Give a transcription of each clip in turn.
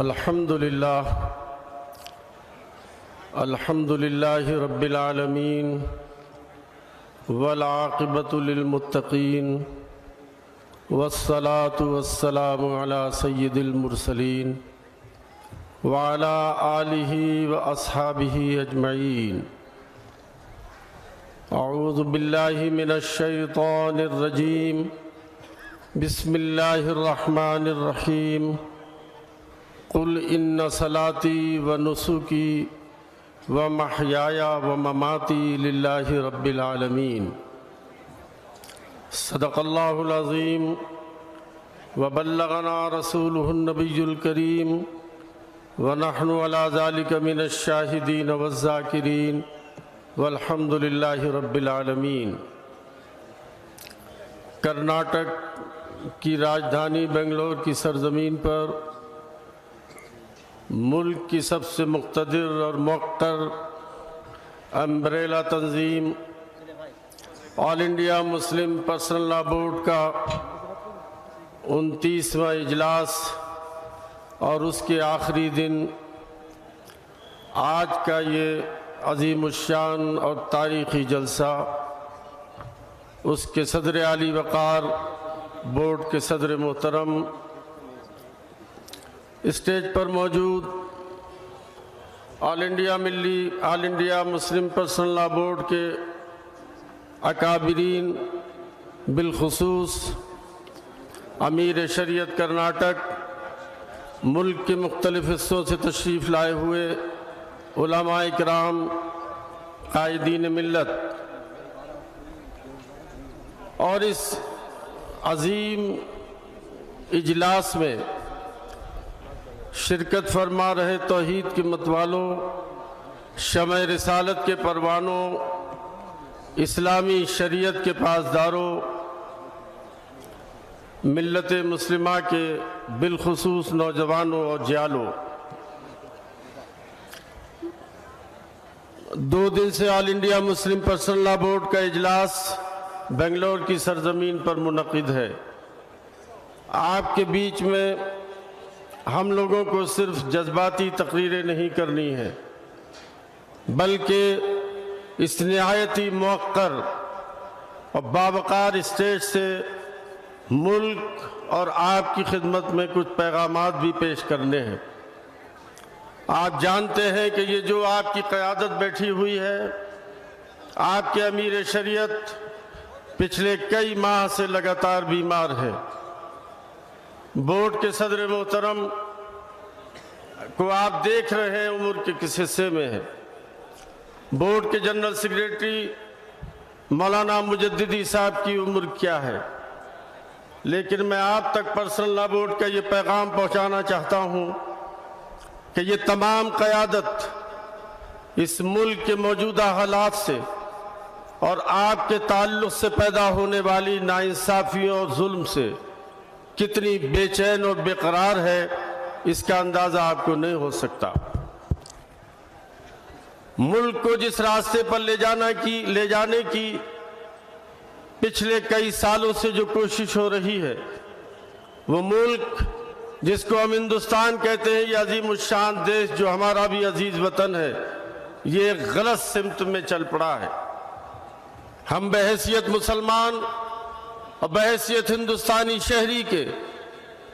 الحمدللہ رب العالمین والعاقبۃ للمتقین والصلاة والسلام علی سید المرسلین وعلی آلہ واصحابہ اجمعین۔ اعوذ باللہ من الشیطان الرجیم، بسم اللہ الرحمن الرحیم۔ قل ان صلاتی ونسکی ومحیای ومماتی للہ رب العالمین۔ صدق اللہ العظیم وبلغنا رسولہ النبی الکریم ونحن علی ذلک من الشاہدین والذاکرین والحمد للہ رب العالمین۔ کرناٹک کی راجدھانی بنگلور کی سرزمین پر ملک کی سب سے مقتدر اور موقر امبریلا تنظیم All India Muslim Personal Law Board کا 29واں اجلاس اور اس کے آخری دن آج کا یہ عظیم الشان اور تاریخی جلسہ، اس کے صدر عالی وقار بورڈ کے صدر محترم، اسٹیج پر موجود All India Muslim Personal Law Board کے اکابرین، بالخصوص امیر شریعت کرناٹک، ملک کے مختلف حصوں سے تشریف لائے ہوئے علماء کرام، قائدین ملت، اور اس عظیم اجلاس میں شرکت فرما رہے توحید کے متوالوں، شمع رسالت کے پروانوں، اسلامی شریعت کے پاسداروں، ملت مسلمہ کے بالخصوص نوجوانوں اور جیالوں، 2 دن سے All India Muslim Personal Law Board کا اجلاس بنگلور کی سرزمین پر منعقد ہے۔ آپ کے بیچ میں ہم لوگوں کو صرف جذباتی تقریریں نہیں کرنی ہیں، بلکہ اس نہایتی موقر اور باوقار اسٹیج سے ملک اور آپ کی خدمت میں کچھ پیغامات بھی پیش کرنے ہیں۔ آپ جانتے ہیں کہ یہ جو آپ کی قیادت بیٹھی ہوئی ہے، آپ کے امیر شریعت پچھلے کئی ماہ سے لگاتار بیمار ہے۔ بورڈ کے صدر محترم کو آپ دیکھ رہے ہیں عمر کے کس حصے میں ہے۔ بورڈ کے جنرل سیکریٹری مولانا مجددی صاحب کی عمر کیا ہے، لیکن میں آپ تک پرسنل لاء بورڈ کا یہ پیغام پہنچانا چاہتا ہوں کہ یہ تمام قیادت اس ملک کے موجودہ حالات سے اور آپ کے تعلق سے پیدا ہونے والی ناانصافیوں اور ظلم سے کتنی بے چین اور بے قرار ہے، اس کا اندازہ آپ کو نہیں ہو سکتا۔ ملک کو جس راستے پر لے جانے کی پچھلے کئی سالوں سے جو کوشش ہو رہی ہے، وہ ملک جس کو ہم ہندوستان کہتے ہیں، یہ عظیم الشان دیش جو ہمارا بھی عزیز وطن ہے، یہ غلط سمت میں چل پڑا ہے۔ ہم بحیثیت مسلمان اور بحیثیت ہندوستانی شہری کے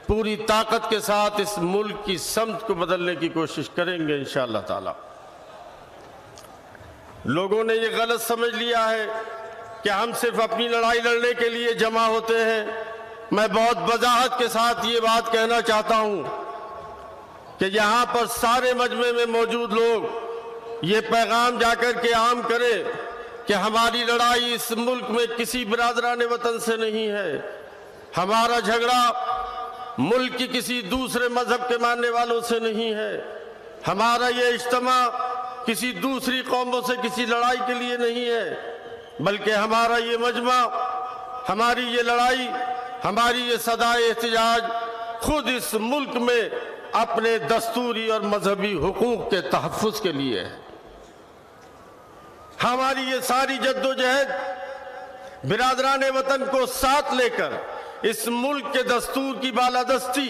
پوری طاقت کے ساتھ اس ملک کی سمت کو بدلنے کی کوشش کریں گے انشاءاللہ تعالی۔ لوگوں نے یہ غلط سمجھ لیا ہے کہ ہم صرف اپنی لڑائی لڑنے کے لیے جمع ہوتے ہیں۔ میں بہت وضاحت کے ساتھ یہ بات کہنا چاہتا ہوں کہ یہاں پر سارے مجمع میں موجود لوگ یہ پیغام جا کر کے عام کریں کہ ہماری لڑائی اس ملک میں کسی برادران وطن سے نہیں ہے، ہمارا جھگڑا ملک کی کسی دوسرے مذہب کے ماننے والوں سے نہیں ہے، ہمارا یہ اجتماع کسی دوسری قوموں سے کسی لڑائی کے لیے نہیں ہے، بلکہ ہمارا یہ مجمع، ہماری یہ لڑائی، ہماری یہ صدائے احتجاج خود اس ملک میں اپنے دستوری اور مذہبی حقوق کے تحفظ کے لیے ہے۔ ہماری یہ ساری جدوجہد برادران وطن کو ساتھ لے کر اس ملک کے دستور کی بالادستی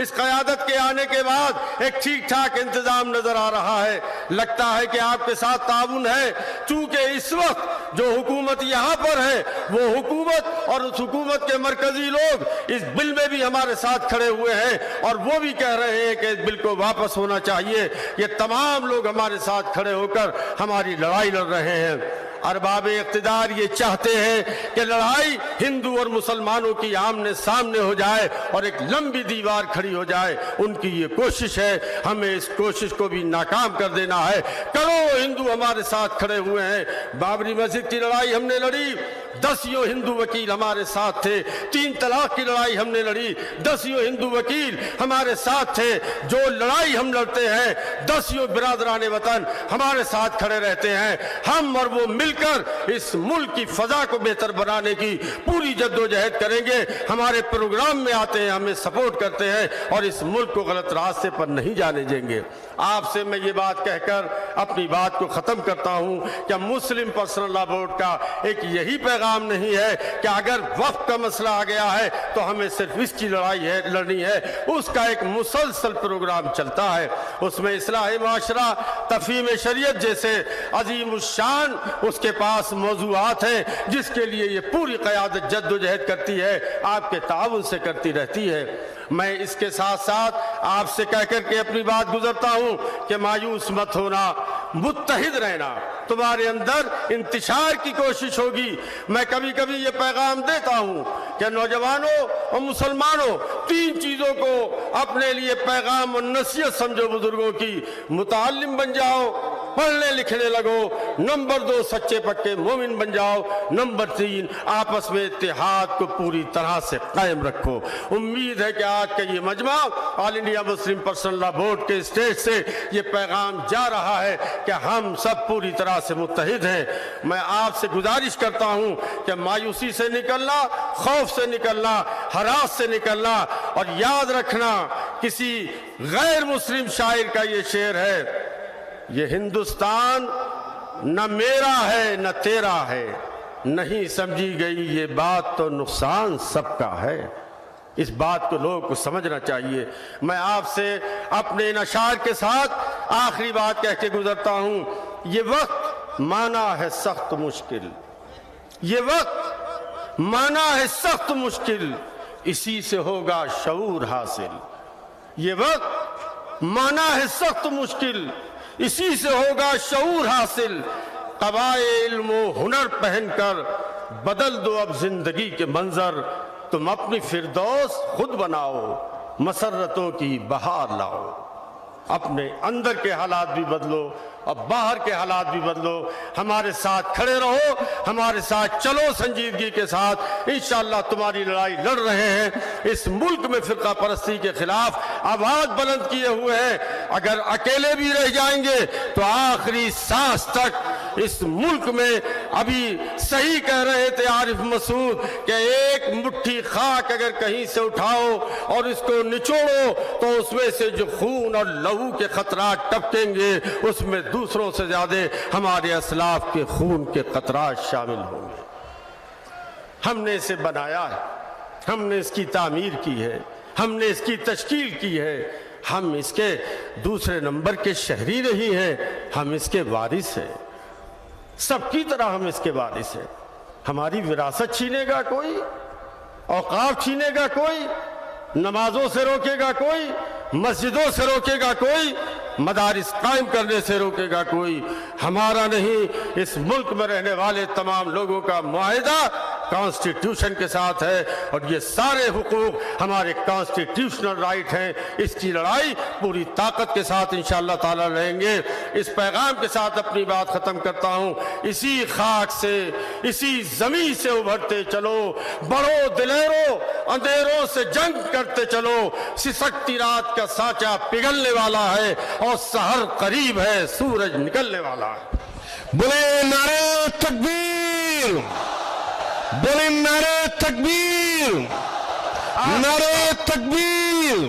اس قیادت کے آنے کے بعد ایک ٹھیک ٹھاک انتظام نظر آ رہا ہے. لگتا ہے کہ آپ کے ساتھ تعاون ہے. چونکہ اس وقت جو حکومت یہاں پر ہے وہ حکومت اور اس حکومت کے مرکزی لوگ اس بل میں بھی ہمارے ساتھ کھڑے ہوئے ہیں اور وہ بھی کہہ رہے ہیں کہ اس بل کو واپس ہونا چاہیے. یہ تمام لوگ ہمارے ساتھ کھڑے ہو کر ہماری لڑائی لڑ رہے ہیں. ارباب اقتدار یہ چاہتے ہیں کہ لڑائی ہندو اور مسلمانوں کی آمنے سامنے ہو جائے اور ایک لمبی دیوار کھڑی ہو جائے. ان کی یہ کوشش ہے. ہمیں اس کوشش کو بھی ناکام کر دینا ہے. کروڑوں ہندو ہمارے ساتھ کھڑے ہوئے ہیں. بابری مسجد کی لڑائی ہم نے لڑی, 10 ہندو وکیل ہمارے ساتھ تھے. 3 طلاق کی لڑائی ہم نے لڑی, 10 ہندو وکیل ہمارے ساتھ تھے. جو لڑائی ہم لڑتے ہیں 10 برادران وطن ہمارے ساتھ کھڑے رہتے ہیں. ہم اور وہ مل کر اس ملک کی فضا کو بہتر بنانے کی پوری جدوجہد کریں گے. ہمارے پروگرام میں آتے ہیں, ہمیں سپورٹ کرتے ہیں اور اس ملک کو غلط راستے پر نہیں جانے دیں گے. آپ سے میں یہ بات کہہ کر اپنی بات کو ختم کرتا ہوں کہ مسلم پرسنل لا بورڈ کا ایک یہی پیغام نہیں ہے کہ اگر وقت کا مسئلہ آ گیا ہے تو ہمیں صرف اس کی لڑائی ہے لڑنی ہے. اس کا ایک مسلسل پروگرام چلتا ہے. اس میں اصلاح معاشرہ, تفہیم شریعت جیسے عظیم الشان اس کے پاس موضوعات ہیں جس کے لیے یہ پوری قیادت جدوجہد کرتی ہے, آپ کے تعاون سے کرتی رہتی ہے. میں اس کے ساتھ ساتھ آپ سے کہہ کر کے اپنی بات گزرتا ہوں کہ مایوس مت ہونا, متحد رہنا. تمہارے اندر انتشار کی کوشش ہوگی. میں کبھی کبھی یہ پیغام دیتا ہوں کہ نوجوانوں اور مسلمانوں 3 چیزوں کو اپنے لیے پیغام اور نصیحت سمجھو بزرگوں کی. متعلم بن جاؤ, پڑھنے لکھنے لگو. نمبر 2 سچے پکے مومن بن جاؤ. نمبر 3 آپس میں اتحاد کو پوری طرح سے قائم رکھو. امید ہے کہ آج کا یہ مجمع آل انڈیا مسلم پرسنل لا بورڈ کے اسٹیج سے یہ پیغام جا رہا ہے کہ ہم سب پوری طرح سے متحد ہیں. میں آپ سے گزارش کرتا ہوں کہ مایوسی سے نکلنا, خوف سے نکلنا, ہراس سے نکلنا, اور یاد رکھنا کسی غیر مسلم شاعر کا یہ شعر ہے, یہ ہندوستان نہ میرا ہے نہ تیرا ہے, نہیں سمجھی گئی یہ بات تو نقصان سب کا ہے. اس بات کو لوگوں کو سمجھنا چاہیے. میں آپ سے اپنے ان اشعار کے ساتھ آخری بات کہہ کے گزرتا ہوں. یہ وقت مانا ہے سخت مشکل, یہ وقت مانا ہے سخت مشکل, اسی سے ہوگا شعور حاصل. یہ وقت مانا ہے سخت مشکل, اسی سے ہوگا شعور حاصل. قبائے علم و ہنر پہن کر بدل دو اب زندگی کے منظر. تم اپنی فردوس خود بناؤ, مسرتوں کی بہار لاؤ. اپنے اندر کے حالات بھی بدلو اور باہر کے حالات بھی بدلو. ہمارے ساتھ کھڑے رہو, ہمارے ساتھ چلو سنجیدگی کے ساتھ. انشاءاللہ تمہاری لڑائی لڑ رہے ہیں. اس ملک میں فرقہ پرستی کے خلاف آواز بلند کیے ہوئے ہیں. اگر اکیلے بھی رہ جائیں گے تو آخری سانس تک اس ملک میں, ابھی صحیح کہہ رہے تھے عارف مسعود کہ ایک مٹھی خاک اگر کہیں سے اٹھاؤ اور اس کو نچوڑو تو اس میں سے جو خون اور لہو کے قطرات ٹپکیں گے اس میں دوسروں سے زیادہ ہمارے اسلاف کے خون کے قطرات شامل ہوں گے. ہم نے اسے بنایا ہے, ہم نے اس کی تعمیر کی ہے, ہم نے اس کی تشکیل کی ہے. ہم اس کے دوسرے نمبر کے شہری نہیں ہیں, ہم اس کے وارث ہیں. سب کی طرح ہم اس کے وارث ہیں. ہماری وراثت چھینے گا کوئی, اوقاف چھینے گا کوئی, نمازوں سے روکے گا کوئی, مسجدوں سے روکے گا کوئی, مدارس قائم کرنے سے روکے گا کوئی. ہمارا نہیں, اس ملک میں رہنے والے تمام لوگوں کا معاہدہ کانسٹیٹیوشن کے ساتھ ہے اور یہ سارے حقوق ہمارے کانسٹیٹیوشنل رائٹ ہیں. اس کی لڑائی پوری طاقت کے ساتھ انشاءاللہ تعالی لڑیں گے. اس پیغام کے ساتھ اپنی بات ختم کرتا ہوں. اسی خاک سے, اسی زمین سے ابھرتے چلو, بڑھو دلیروں, اندھیروں سے جنگ کرتے چلو. سسکتی رات کا سانچہ پگھلنے والا ہے اور سحر قریب ہے, سورج نکلنے والا ہے. بولے نعرہ تکبیر, بولے نعرہ تکبیر, نعرہ تکبیر.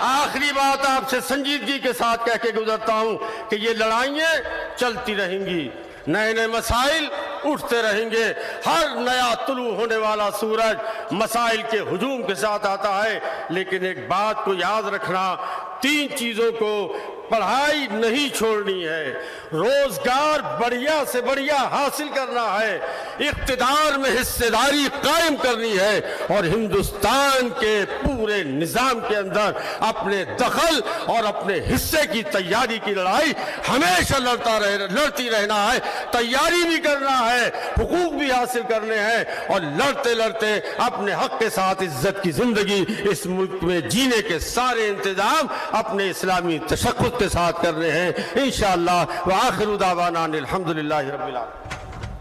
آخری بات آپ سے سنجیدگی کے ساتھ کہہ کے گزرتا ہوں کہ یہ لڑائیاں چلتی رہیں گی. نئے نئے مسائل اٹھتے رہیں گے. ہر نیا طلوع ہونے والا سورج مسائل کے ہجوم کے ساتھ آتا ہے، لیکن ایک بات کو یاد رکھنا، 3 چیزوں کو پڑھائی نہیں چھوڑنی ہے، روزگار بڑھیا سے بڑھیا حاصل کرنا ہے، اقتدار میں حصہ داری قائم کرنی ہے، اور ہندوستان کے پورے نظام کے اندر اپنے دخل اور اپنے حصے کی تیاری کی لڑائی ہمیشہ لڑتی رہنا ہے. تیاری بھی کرنا ہے، حقوق بھی حاصل کرنے ہیں، اور لڑتے لڑتے اپنے حق کے ساتھ عزت کی زندگی اس ملک میں جینے کے سارے انتظام اپنے اسلامی تشخص کے ساتھ کرنے ہیں انشاءاللہ. وآخر دعوانا الحمدللہ رب العالمین.